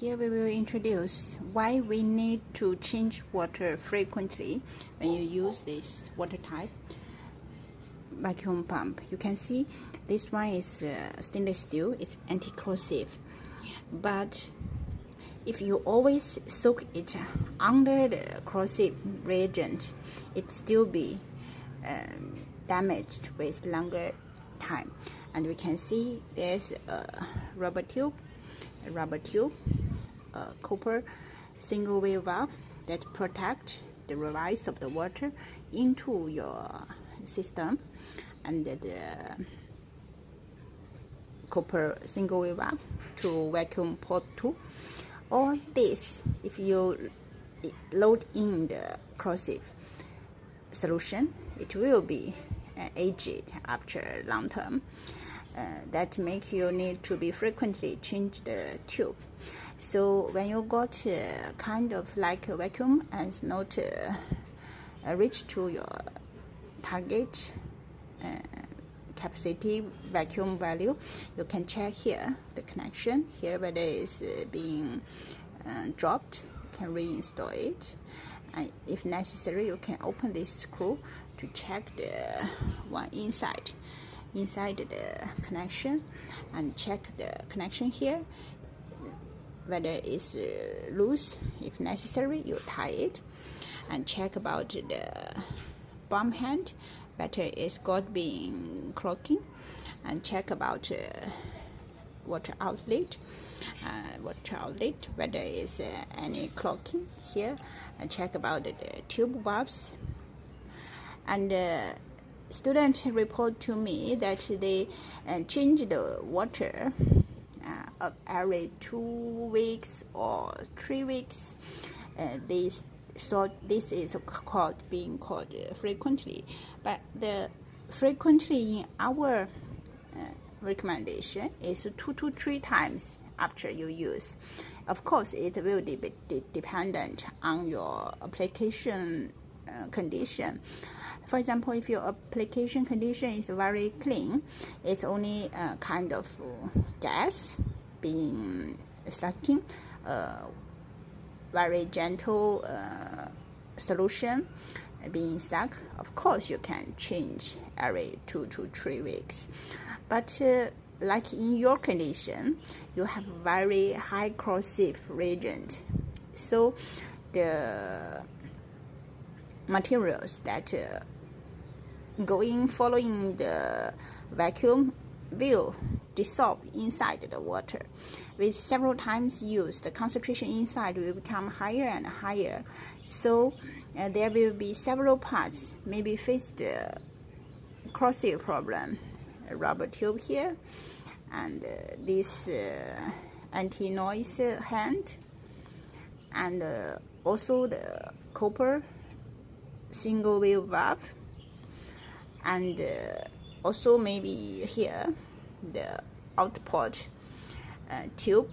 Here we will introduce why we need to change water frequently when you use this water type vacuum pump. You can see this one is stainless steel, it's anti-corrosive, but if you always soak it under the corrosive reagent, it still be damaged with longer time. And we can see there's a rubber tube, copper single wave valve that protect the rise of the water into your system, and the copper single wave valve to vacuum port 2. All this, if you load in the corrosive solution, it will be aged after long term. That make you need to be frequently change the tube. So when you got kind of like a vacuum and not reach to your target capacity vacuum value, you can check here the connection here whether it's being dropped. You can reinstall it, and if necessary you can open this screw to check the one inside the connection, and check the connection here whether it's loose. If necessary you tie it, and check about the bump hand whether it's got been clogging, and check about water outlet whether it's any clogging here, and check about the tube valves. And students report to me that they change the water every 2 weeks or 3 weeks. So this is being called frequently, but the frequently in our recommendation is 2 to 3 times after you use. Of course, it will be dependent on your application condition. For example, if your application condition is very clean, it's only kind of gas being sucking, very gentle solution being sucked, of course you can change every 2 to 3 weeks. But like in your condition, you have very high corrosive reagent, so the materials that following the vacuum will dissolve inside the water. With several times used, the concentration inside will become higher and higher. So there will be several parts maybe face the corrosive problem. A rubber tube here, and this anti-noise hand, and also the copper single wave valve, and also maybe here the output tube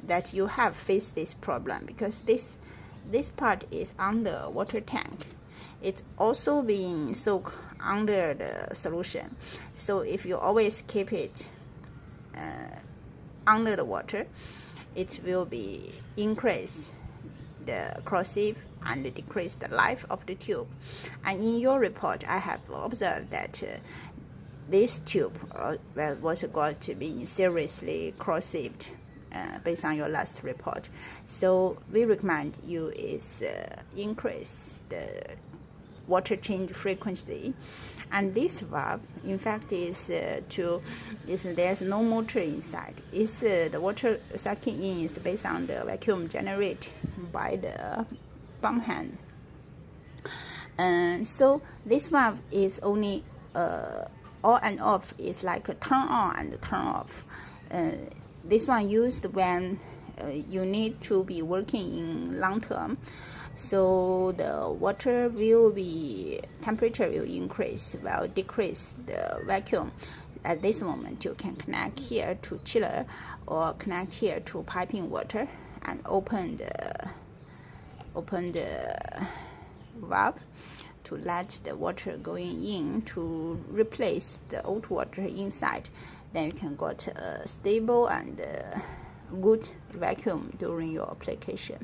that you have faced this problem, because this part is on the water tank. It's also being soaked under the solution, so if you always keep it under the water, it will be increase the corrosive and decrease the life of the tube. And in your report, I have observed that this tube was got to be seriously corrosive based on your last report. So we recommend you is increase the water change frequency. And this valve, in fact, there's no motor inside. It's the water sucking in is based on the vacuum generated by the pump hand. And so this valve is only on and off, is like a turn on and turn off. This one used when you need to be working in long term, so the water temperature will increase, will decrease the vacuum. At this moment you can connect here to chiller or connect here to piping water, and open the valve to let the water going in to replace the old water inside. Then you can get a stable and good vacuum during your application.